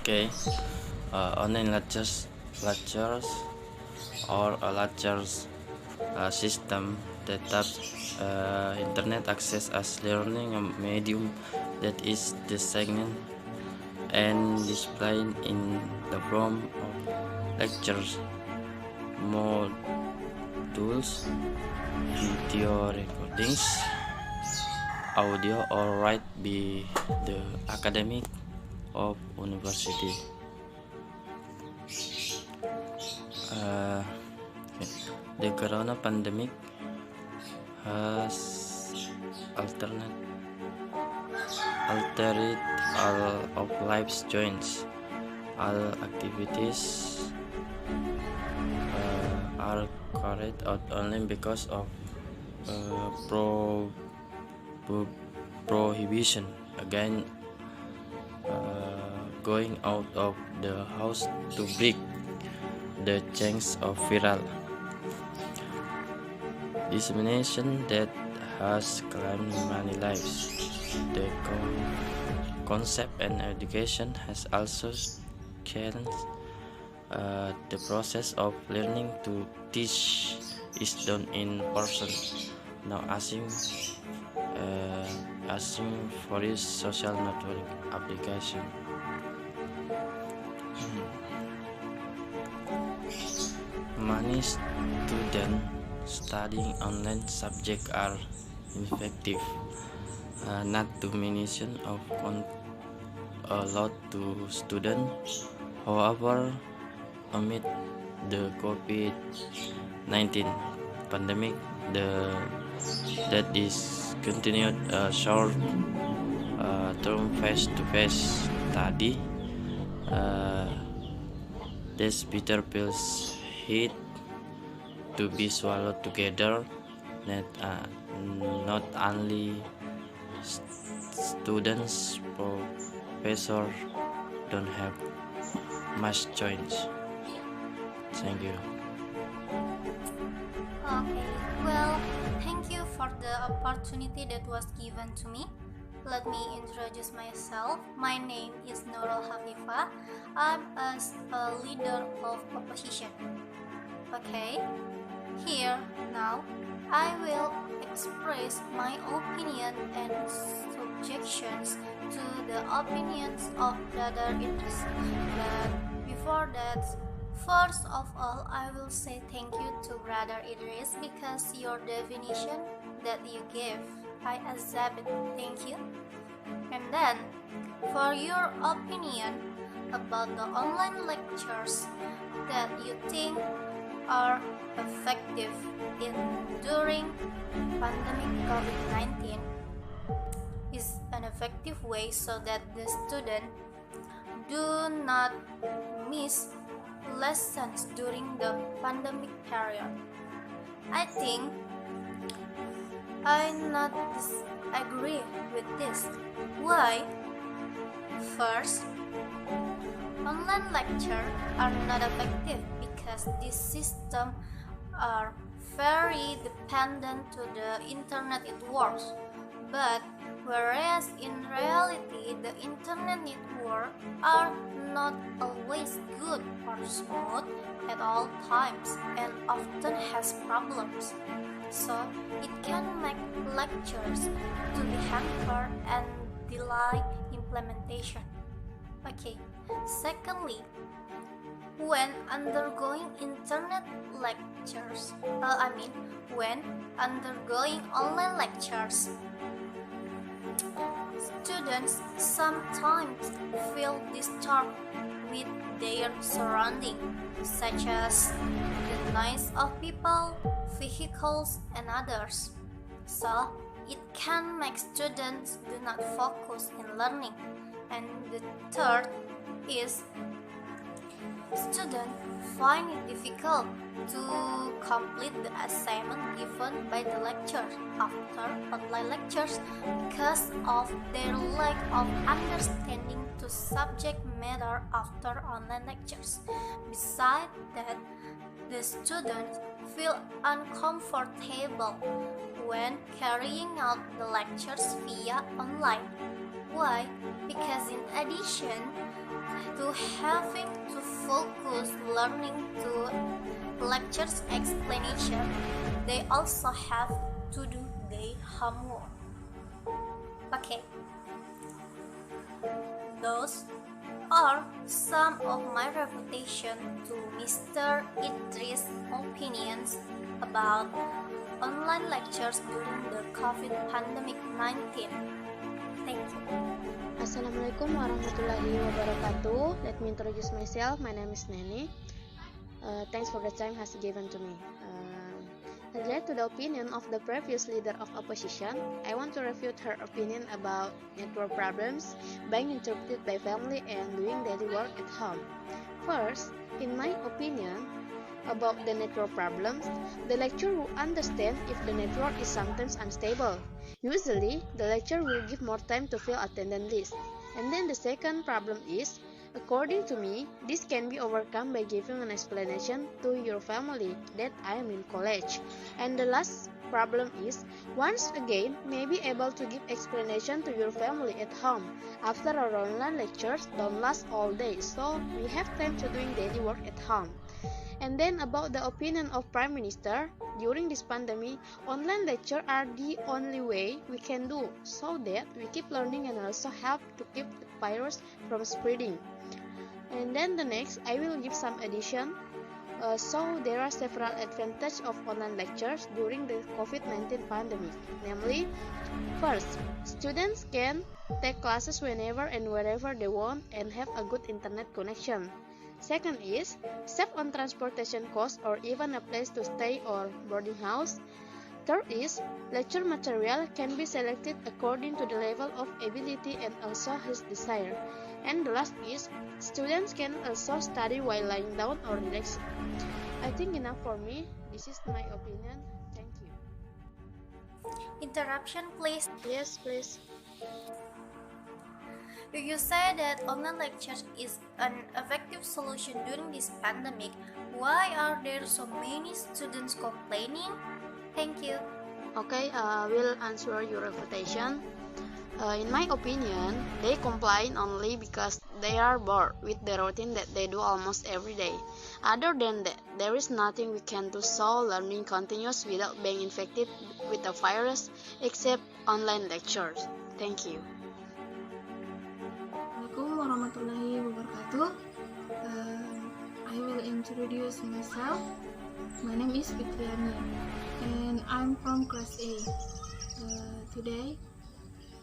Okay, online lectures or a lectures system that taps internet access as learning medium that is designed and displayed in the form of lectures, modules, video recordings, audio, or write by the academic of university. Uh, the corona pandemic has altered all of life's joints. All activities are carried out only because of prohibition against going out of the house to break the chains of viral dissemination that has claimed many lives. The concept and education has also changed. The process of learning to teach is done in person, now asking for his social network application. Many students studying online subjects are ineffective, not to mention of a lot to students. However, amid the COVID-19 pandemic, that is continued short term face-to-face study. These bitter pills hit to be swallowed together. Not only students, professors don't have much choice. Thank you. Okay, well, thank you for the opportunity that was given to me. Let me introduce myself. My name is Nurul Hafifah. I'm a leader of opposition. Okay, here now I will express my opinion and subjections to the opinions of Brother Idris. But before that, first of all, I will say thank you to Brother Idris because your definition that you gave, I accept it. Thank you. And then, for your opinion about the online lectures that you think are effective during pandemic COVID-19 is an effective way so that the student do not miss lessons during the pandemic period. I think I not disagree with this. Why? First, online lectures are not effective because this system are very dependent to the internet it works. But whereas in reality the internet network are not always good or smooth at all times and often has problems. So it can make lectures to be hampered and delay implementation. Okay, secondly, when undergoing internet lectures, when undergoing online lectures, students sometimes feel disturbed with their surroundings, such as the noise of people, vehicles, and others. So, it can make students do not focus in learning. And the third is students find it difficult to complete the assignment given by the lecturer after online lectures because of their lack of understanding to subject matter after online lectures. Besides that, the students feel uncomfortable when carrying out the lectures via online. Why? Because in addition to having to focus learning to lectures explanation, they also have to do their homework. Okay, those are some of my reputation to Mr. Idris' opinions about online lectures during the COVID pandemic 19. Thank you. Assalamualaikum warahmatullahi wabarakatuh. Let me introduce myself. My name is Neni. Thanks for the time has given to me. Related to the opinion of the previous leader of opposition, I want to refute her opinion about network problems being interpreted by family and doing daily work at home. First, in my opinion, about the network problems, the lecturer will understand if the network is sometimes unstable. Usually, the lecturer will give more time to fill attendance list. And then the second problem is, according to me, this can be overcome by giving an explanation to your family that I am in college. And the last problem is, once again, may be able to give explanation to your family at home. After our online lectures don't last all day, so we have time to doing daily work at home. And then about the opinion of Prime Minister, during this pandemic, online lecture are the only way we can do so that we keep learning and also help to keep the virus from spreading. And then the next, I will give some addition. So there are several advantages of online lectures during the COVID-19 pandemic. Namely, first, students can take classes whenever and wherever they want and have a good internet connection. Second is, save on transportation costs or even a place to stay or boarding house. Third is, lecture material can be selected according to the level of ability and also his desire. And the last is, students can also study while lying down or relaxing. I think enough for me. This is my opinion. Thank you. Interruption, please. Yes, please. You say that online lectures is an effective solution during this pandemic. Why are there so many students complaining? Thank you. Okay, we'll answer your refutation. In my opinion, they complain only because they are bored with the routine that they do almost every day. Other than that, there is nothing we can do so learning continues without being infected with the virus except online lectures. Thank you. Assalamualaikum warahmatullahi wabarakatuh. I will introduce myself. My name is Fitriani and I'm from class A. Today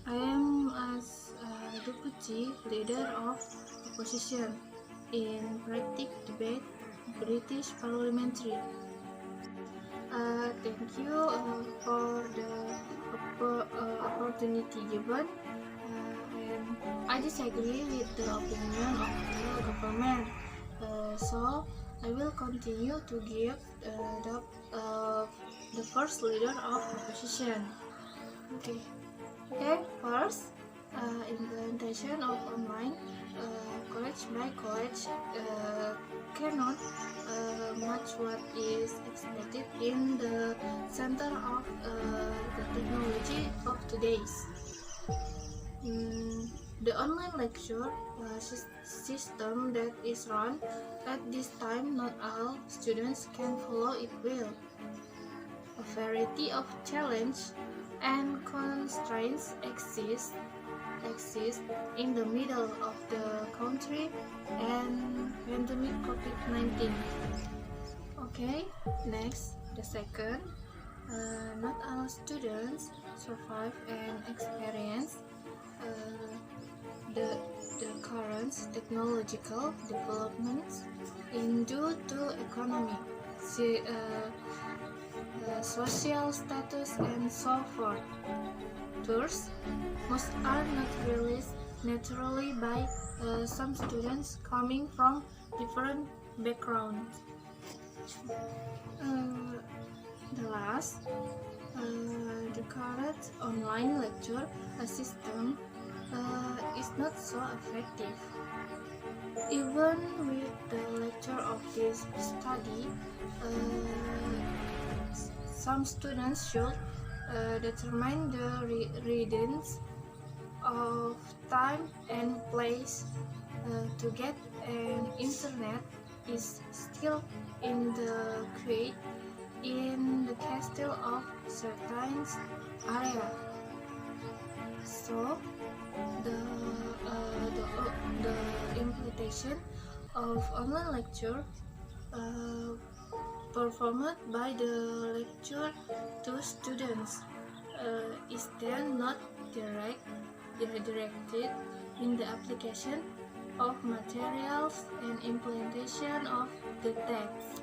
I am as deputy leader of opposition in practice debate British parliamentary. Thank you for the opportunity given. And I disagree with the opinion of the government, so I will continue to give the first leader of opposition. Okay, first, implementation of online college by college cannot match what is expected in the center of the technology of today's. The online lecture system that is run at this time, not all students can follow it well. A variety of challenges and constraints exist in the middle of the country and pandemic COVID-19. Okay, next, the second, not all students survive and experience the current technological developments in due to economy, social status and so forth. First, most are not released naturally by some students coming from different backgrounds. The last, the current online lecture system is not so effective. Even with the lecture of this study, some students should determine the reasons of time and place to get an internet is still in the queue in the castle of certain area. So the implementation of online lecture performed by the lecturer to students is then not directed in the application of materials and implementation of the text.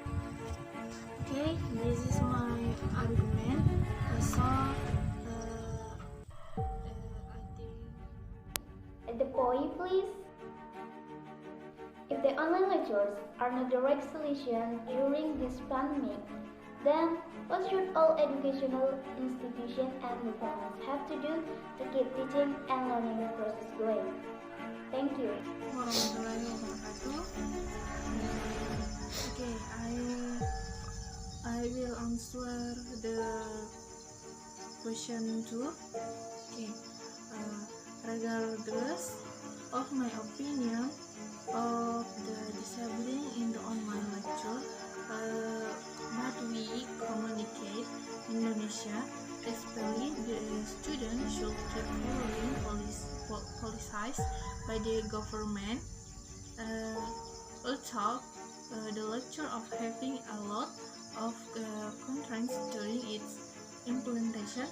Okay, this is my argument. I think. At the point, please. If the online lectures are not the right solution during this pandemic, then what should all educational institutions and departments have to do to keep teaching and learning process going? Thank you. Warahmatullahi wabarakatuh. Okay, I will answer the question 2. Okay, regardless of my opinion of the disabling in the online lecture, but we communicate Indonesia, especially the students should keep following policies by the government. Although the lecture of having a lot of constraints during its implementation,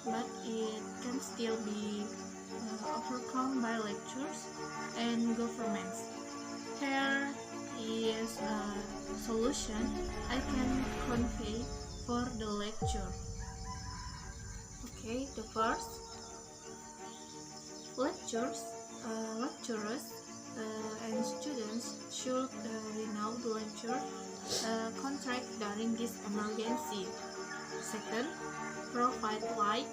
but it can still be overcome by lectures and governments. Here is a solution I can convey for the lecture. Okay, the first, lecturers and students should renew the lecture contract during this emergency. Second, provide light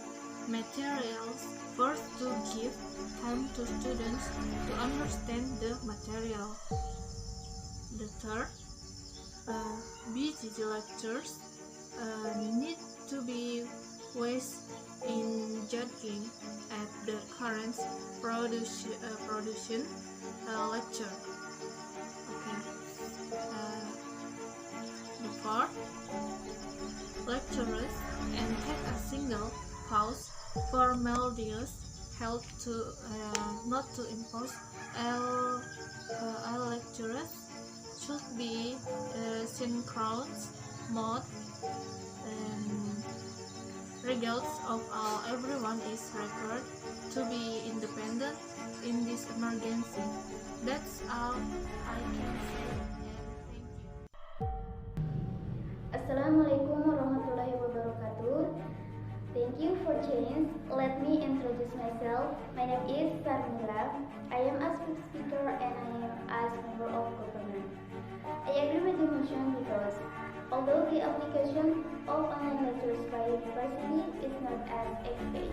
materials first to give time to students to understand the material. The third, busy lectures need to be wise in judging at the current production lecture. Okay. The fourth, lecturers and take a single pause for melodious help to not to impose all lecturers should be synchronous mode, and regardless of everyone is required to be independent in this emergency. That's all I can say, and thank you. Assalamualaikum warahmatullahi wabarakatuh. Thank you for change. Let me introduce myself. My name is Sarmila. I am a speaker and I am as member of government. I agree with the motion because although the application of online lectures by university is not as expected,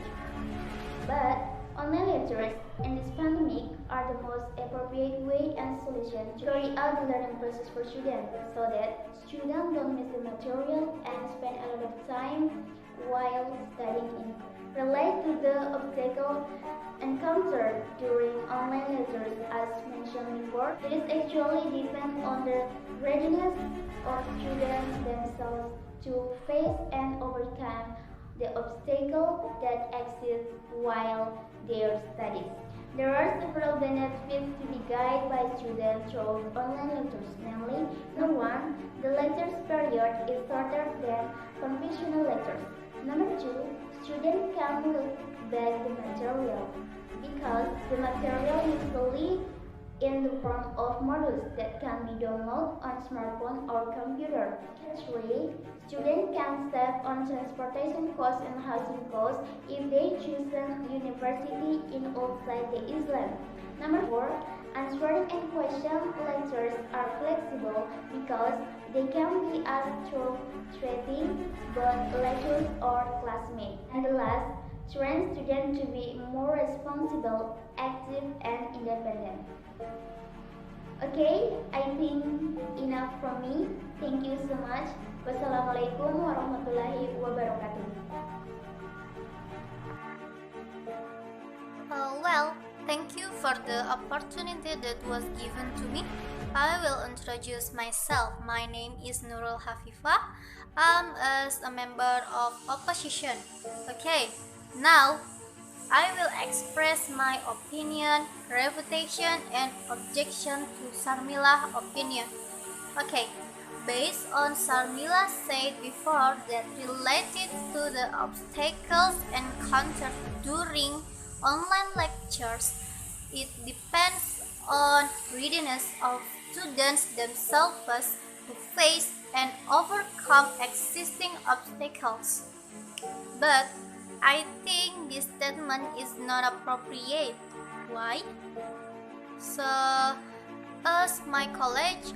but online lectures in this pandemic are the most appropriate way and solution to carry out the learning process for students so that students don't miss the material and spend a lot of time while studying. Relate to the obstacle encountered during online lectures as mentioned before, it is actually depend on the readiness of students themselves to face and overcome the obstacle that exists while their studies. There are several benefits to be guided by students through online lectures, namely, number 1, the lectures period is shorter than conventional lectures. Number 2, students can look back the material because the material is usually in the form of modules that can be downloaded on smartphone or computer. 3, students can save on transportation costs and housing costs if they choose a university in outside the Islam. Number 4, answering and question lectures are flexible because they can be asked through chatting both lecturers or classmates. And the last, train students to be more responsible, active, and independent. Okay, I think enough from me. Thank you so much. Wassalamualaikum warahmatullahi wabarakatuh. Thank you for the opportunity that was given to me. I will introduce myself. My name is Nurul Hafifah. I'm a member of opposition. Okay, now I will express my opinion, refutation, and objection to Sarmila's opinion. Okay, based on Sarmila said before that related to the obstacles encountered during online lectures, it depends on readiness of students themselves to face and overcome existing obstacles. But I think this statement is not appropriate. Why? So, as my college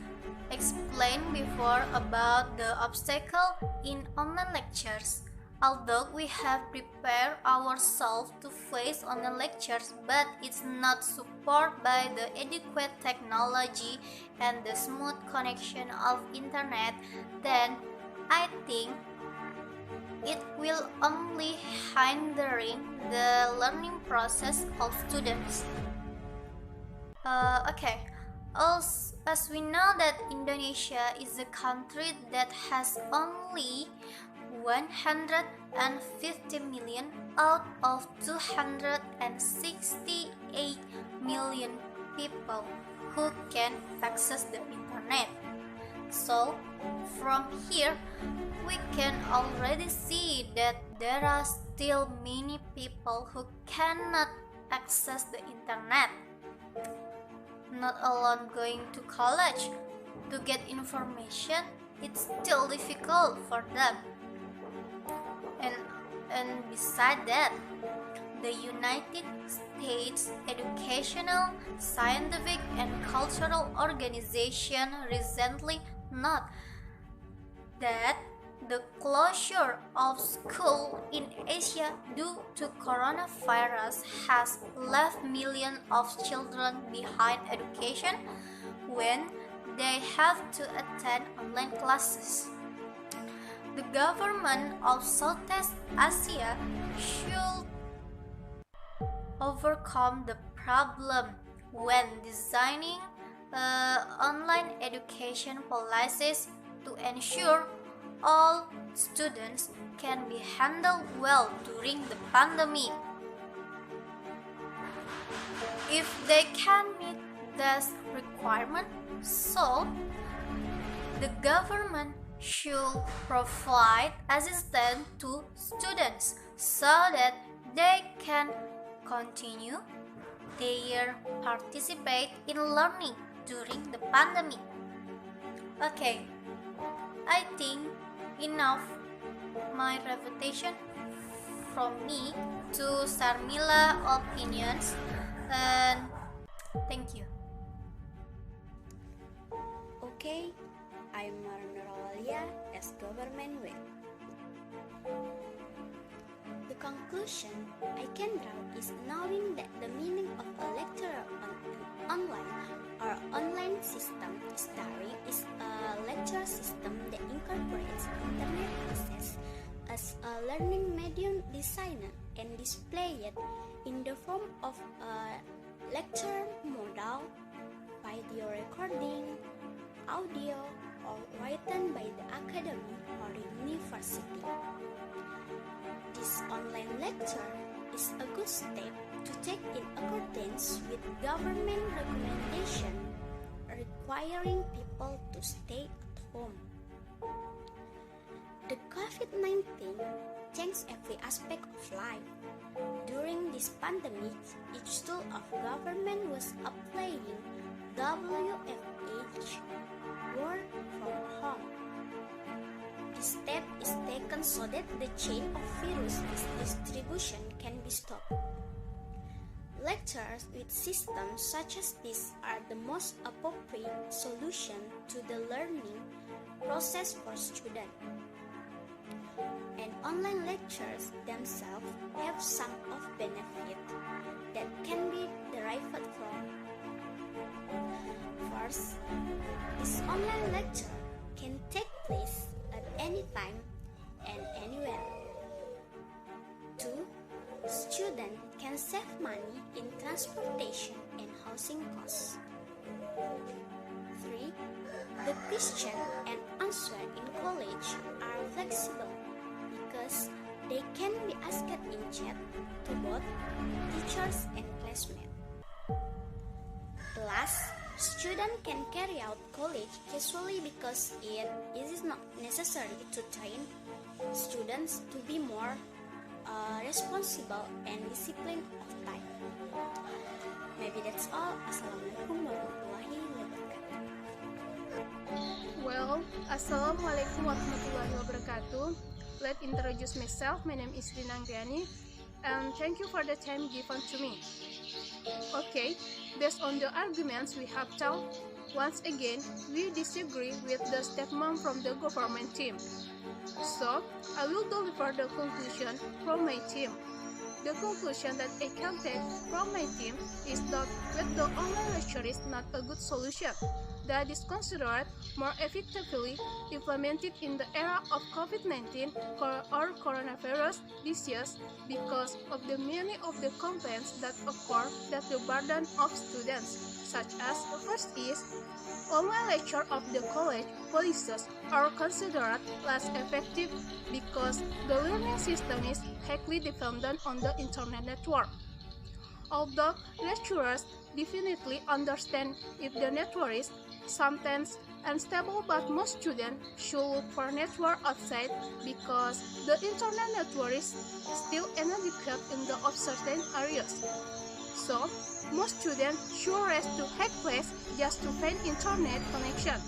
explained before about the obstacle in online lectures, although we have prepared ourselves to face online lectures, but it's not supported by the adequate technology and the smooth connection of internet, then I think it will only hindering the learning process of students. Okay, as we know that Indonesia is a country that has only 150 million out of 268 million people who can access the internet. So, from here, we can already see that there are still many people who cannot access the internet. Not alone going to college to get information, it's still difficult for them. And beside that, the United States Educational, Scientific, and Cultural Organization recently noted that the closure of schools in Asia due to coronavirus has left millions of children behind education when they have to attend online classes. The government of Southeast Asia should overcome the problem when designing online education policies to ensure all students can be handled well during the pandemic. If they can meet this requirement, so the government should provide assistance to students so that they can continue their participate in learning during the pandemic. Okay, I think enough my refutation from me to Sarmila opinions, and thank you. Okay, I'm Marnurawalia as government whip. The conclusion I can draw is knowing that the meaning of a lecture on an online system is a lecture system that incorporates internet access as a learning medium designed and displayed in the form of a lecture model, video recording, audio, or written by the academy or university. This online lecture is a good step to take in accordance with government recommendation requiring people to stay at home. The COVID-19 changed every aspect of life. During this pandemic, each tool of government was applying WFH, work from home. This step is taken so that the chain of virus distribution can be stopped. Lectures with systems such as this are the most appropriate solution to the learning process for students. And online lectures themselves have some of benefit that can be derived from. First, this online lecture can take place at any time and anywhere. 2. Students can can save money in transportation and housing costs. 3. The question and answer in college are flexible because they can be asked in chat to both teachers and classmates. Plus, students can carry out college casually because it is not necessary to train students to be more responsible and disciplined of time. Maybe that's all. Assalamualaikum warahmatullahi wabarakatuh. Well, Assalamualaikum warahmatullahi wabarakatuh. Let me introduce myself. My name is Rina Angriani, and thank you for the time given to me. Okay, based on the arguments we have talked, once again, we disagree with the statement from the government team. So, I will deliver the conclusion from my team. The conclusion that I can take from my team is that with the online lecture is not a good solution, that is considered more effectively implemented in the era of COVID-19 or coronavirus disease because of the many of the complaints that occur that the burden of students, such as the first is online lecture of the college policies are considered less effective because the learning system is heavily dependent on the internet network. Although lecturers definitely understand if the network is sometimes unstable, but most students should look for network outside because the internet network is still inadequate in the certain areas. So, most students should rest to hack place just to find internet connection.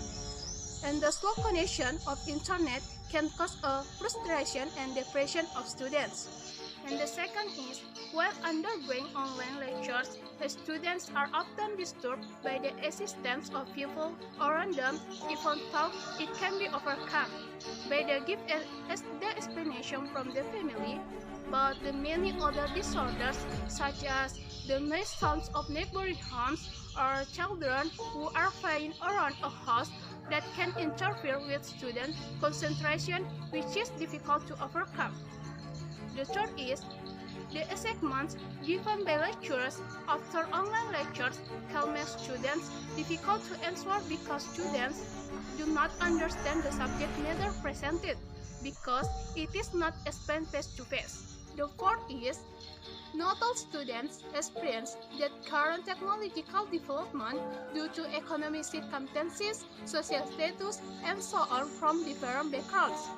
And the slow connection of internet can cause a frustration and depression of students. And the second is, while undergoing online lectures, the students are often disturbed by the existence of people around them, even though it can be overcome by the explanation from the family. But the many other disorders, such as the noise sounds of neighboring homes or children who are playing around a house, that can interfere with student concentration, which is difficult to overcome. The third is, the assignments given by lecturers after online lectures can make students difficult to answer because students do not understand the subject matter presented because it is not explained face-to-face. The fourth is, not all students experience that current technological development due to economic circumstances, social status, and so on from different backgrounds.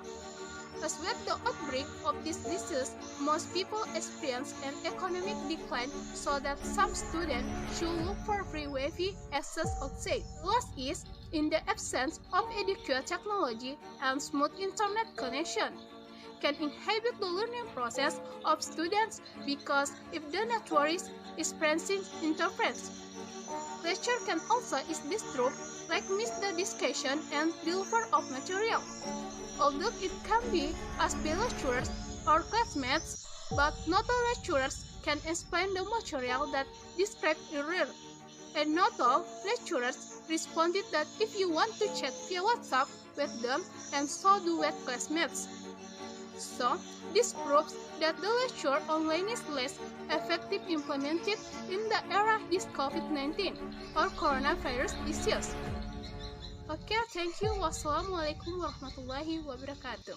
As with the outbreak of this disease, most people experience an economic decline, so that some students should look for free Wi-Fi access outside. Last is, in the absence of adequate technology and smooth internet connection, can inhibit the learning process of students because if the network is experiencing interference. Lecture can also is disturbed, like miss the discussion and delivery of material. Although it can be asked by lecturers or classmates, but not all lecturers can explain the material that described earlier. And not all lecturers responded that if you want to chat via WhatsApp with them, and so do with classmates. So, this proves that the lecture online is less effective implemented in the era of this COVID-19 or coronavirus disease. Okay, thank you. Wassalamualaikum warahmatullahi wabarakatuh.